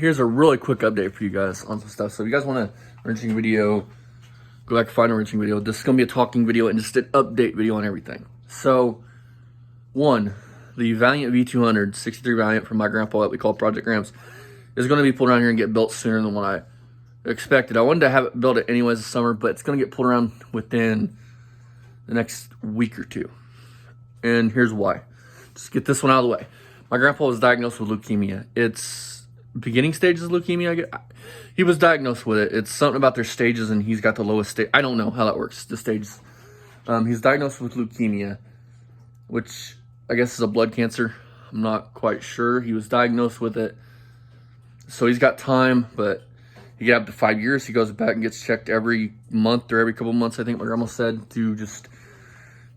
here's a really quick update for you guys on some stuff. So if you guys want a wrenching video, go back and find a wrenching video. This is going to be a talking video and just an update video on everything. So, one, the Valiant v200 63 Valiant from my grandpa that we call Project Gramps is going to be pulled around here and get built sooner than what I expected. I wanted to have it built it anyways this summer, but it's going to get pulled around within the next week or two. And here's why. Just get this one out of the way. My grandpa was diagnosed with leukemia. It's beginning stages of leukemia. He was diagnosed with it. It's something about their stages, and he's got the lowest stage. I don't know how that works, the stages. He's diagnosed with leukemia, which I guess is a blood cancer. I'm not quite sure. He was diagnosed with it. So he's got time, but he got up to 5 years. He goes back and gets checked every month or every couple months, I think my grandma said, to just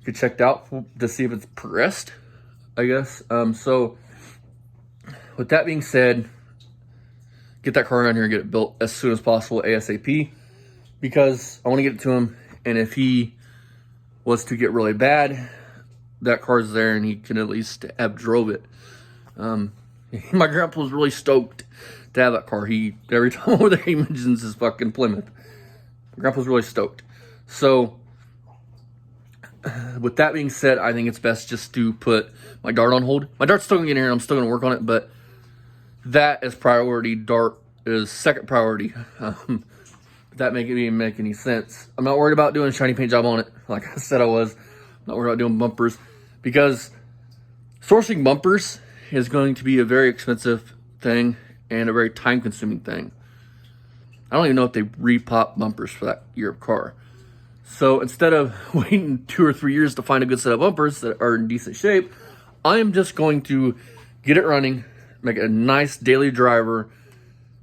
get checked out to see if it's progressed, I guess. So with that being said, get that car around here and get it built as soon as possible, ASAP, because I want to get it to him. And if he was to get really bad, that car's there and he can at least have drove it. My grandpa was really stoked to have that car. Every time over there he mentions his fucking Plymouth. My grandpa's really stoked. So with that being said, I think it's best just to put my Dart on hold. My Dart's still gonna get in here and I'm still gonna work on it, but that is priority. Dart is second priority. If that even make any sense. I'm not worried about doing a shiny paint job on it, like I said I was. I'm not worried about doing bumpers, because sourcing bumpers is going to be a very expensive thing and a very time-consuming thing. I don't even know if they repop bumpers for that year of car. So instead of waiting 2 or 3 years to find a good set of bumpers that are in decent shape, I am just going to get it running, make it a nice daily driver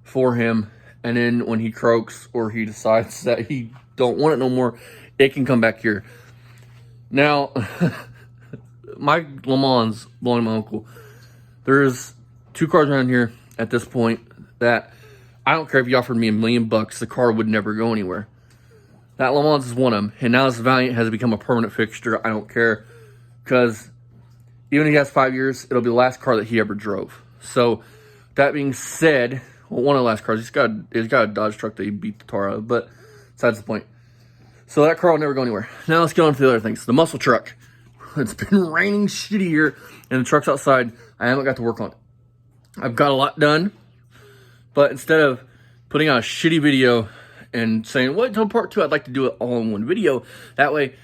for him, and then when he croaks or he decides that he don't want it no more, it can come back here. Now, my Le Mans belonging to my uncle. There's 2 cars around here at this point that I don't care if you offered me $1 million, the car would never go anywhere. That Le Mans is one of them, and now this Valiant has become a permanent fixture. I don't care, because even if he has 5 years, it'll be the last car that he ever drove. So, that being said, well, one of the last cars, he's got a Dodge truck that he beat the tar out of, but besides the point. So that car will never go anywhere. Now let's get on to the other things. The muscle truck. It's been raining shitty here, and the truck's outside. I haven't got to work on it. I've got a lot done, but instead of putting out a shitty video and saying, wait until part 2, I'd like to do it all in one video. That way,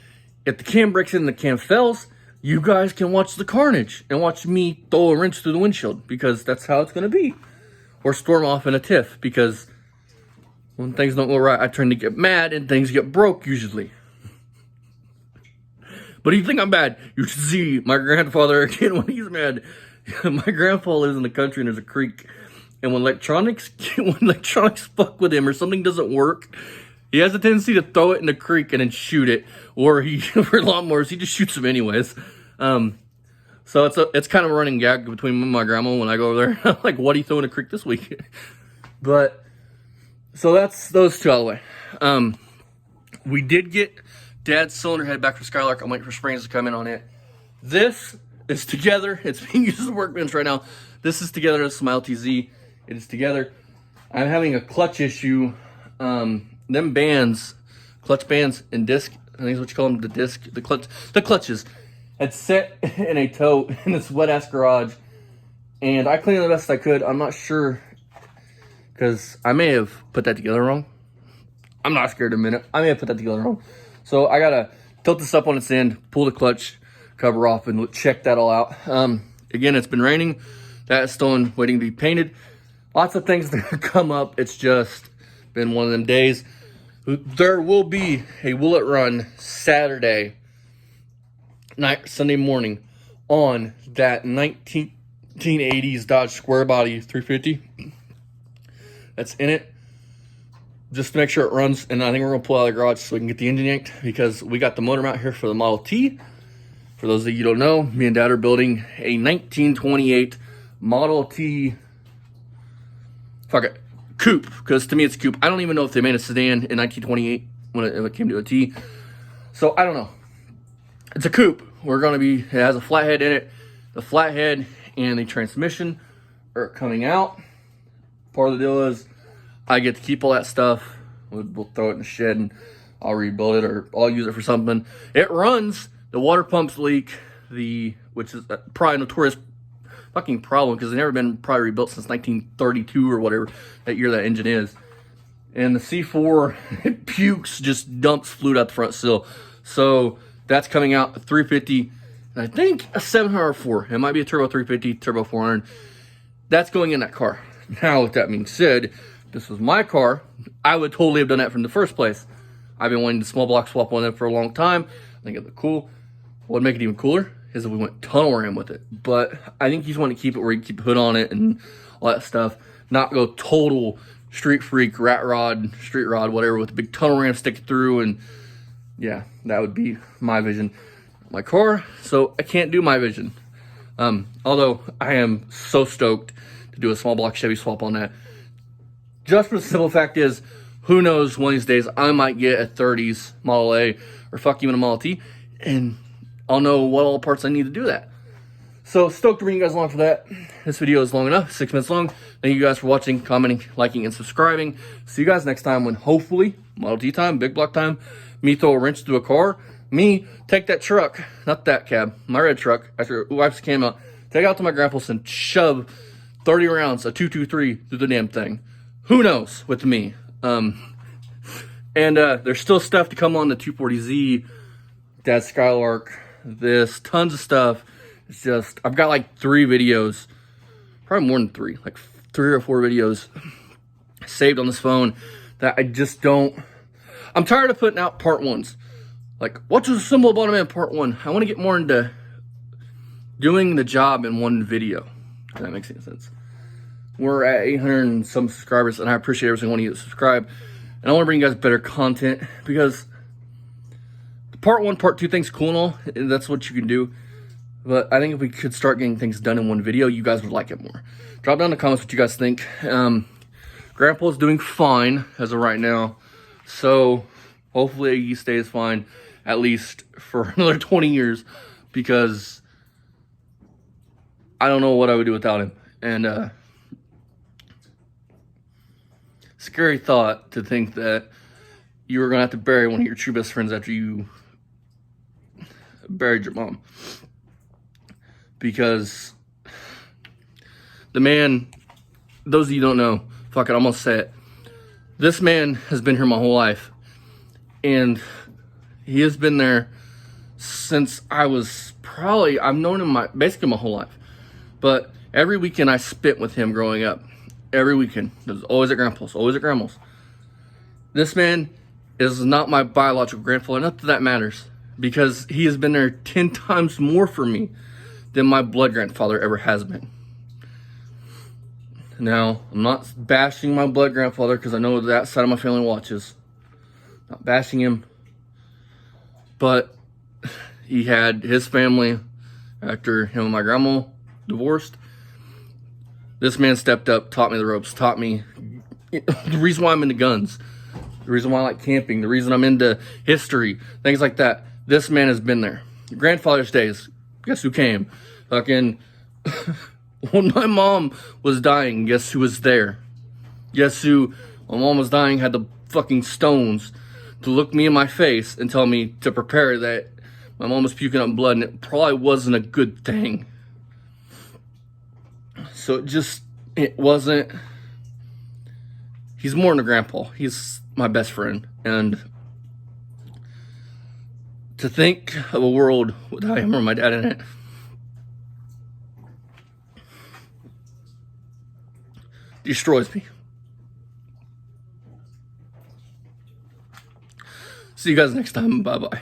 if the cam breaks in and the cam fails, you guys can watch the carnage and watch me throw a wrench through the windshield, because that's how it's going to be. Or storm off in a tiff, because when things don't go right, I tend to get mad and things get broke usually. But if you think I'm bad, you should see my grandfather again when he's mad. My grandpa lives in the country and there's a creek. And when electronics fuck with him or something doesn't work, he has a tendency to throw it in the creek and then shoot it. Or for lawnmowers, he just shoots them anyways. So it's kind of a running gag between me and my grandma when I go over there. I'm like, what are you throwing in the creek this week? But, so that's those 2 out of the way. We did get Dad's cylinder head back from Skylark. I'm waiting for Springs to come in on it. This is together. It's being used as a workbench right now. This is together. This is my LTZ. It is together. I'm having a clutch issue. Them bands, clutch bands and disc, I think is what you call them, the clutches, had set in a tote in this wet-ass garage. And I cleaned it the best I could. I'm not sure, because I may have put that together wrong. I'm not scared a minute. I may have put that together wrong. So I gotta tilt this up on its end, pull the clutch cover off, and check that all out. Again, it's been raining. That is still waiting to be painted. Lots of things that come up. It's just been one of them days. There will be a Will It Run Saturday night, Sunday morning, on that 1980s Dodge Square Body 350 that's in it, just to make sure it runs. And I think we're gonna pull out of the garage so we can get the engine yanked, because we got the motor mount here for the Model T. For those of you who don't know, me and Dad are building a 1928 Model T coupe, because to me it's a coupe. I don't even know if they made a sedan in 1928 when it came to a T. So I don't know. It's a coupe. It has a flathead in it. The flathead and the transmission are coming out. part of the deal is I get to keep all that stuff. We'll throw it in the shed and I'll rebuild it, or I'll use it for something. It runs. The water pumps leak, which is probably a notorious fucking problem because they've never been probably rebuilt since 1932 or whatever that year that engine is. And the C4, it pukes, just dumps fluid out the front sill. So that's coming out, a 350, and I think a 704. It might be a turbo 350, turbo 400. That's going in that car. Now, with that being said, this was my car. I would totally have done that from the first place. I've been wanting to small block swap one of them for a long time. I think it'd look cool. What would make it even cooler is if we went tunnel ram with it. But I think you just want to keep it where you keep the hood on it and all that stuff. Not go total street freak, rat rod, street rod, whatever, with a big tunnel ram sticking through. And yeah, that would be my vision. My car, so I can't do my vision. Although I am so stoked to do a small block Chevy swap on that. Just for the simple fact is, who knows, one of these days I might get a 30s Model A or fuck even a Model T, and I'll know what all parts I need to do that. So stoked to bring you guys along for that. This video is long enough, 6 minutes long. Thank you guys for watching, commenting, liking, and subscribing. See you guys next time when hopefully Model T time, big block time, me throw a wrench through a car, me take that truck, not that cab, my red truck, after it wipes the cam out, take it out to my grandpa's and shove 30 rounds, a 223 through the damn thing. Who knows with me? There's still stuff to come on the 240Z, Dad Skylark, tons of stuff. It's just, I've got like 3 videos, probably more than 3, like 3 or 4 videos saved on this phone that I just don't, I'm tired of putting out part 1s. Like, what's the symbol bottom end part 1? I want to get more into doing the job in one video, if that makes any sense. We're at 800 and some subscribers, and I appreciate every single one of you that subscribe. And I want to bring you guys better content, because the part 1, part 2 thing's cool and all, and that's what you can do. But I think if we could start getting things done in one video, you guys would like it more. Drop down in the comments what you guys think. Grandpa's doing fine as of right now, so hopefully he stays fine at least for another 20 years, because I don't know what I would do without him. And scary thought to think that you were gonna have to bury one of your true best friends after you buried your mom. Because the man, those of you who don't know, fuck it, I'm gonna say it. This man has been here my whole life, and he has been there since I was probably, I've known him basically my whole life. But every weekend I spent with him growing up. Every weekend. It was always at Grandpa's, always at Grandma's. This man is not my biological grandfather. Not that that matters, because he has been there 10 times more for me than my blood grandfather ever has been. Now, I'm not bashing my blood grandfather, because I know that side of my family watches. Not bashing him. But he had his family after him and my grandma divorced. This man stepped up, taught me the ropes, taught me the reason why I'm into guns, the reason why I like camping, the reason I'm into history, things like that. This man has been there. Grandfather's days, guess who came? Fucking, when my mom was dying, guess who was there? Guess who, when mom was dying, had the fucking stones to look me in my face and tell me to prepare that my mom was puking up blood, and it probably wasn't a good thing. So it wasn't, he's more than a grandpa. He's my best friend. And to think of a world without him or my dad in it, destroys me. See you guys next time. Bye-bye.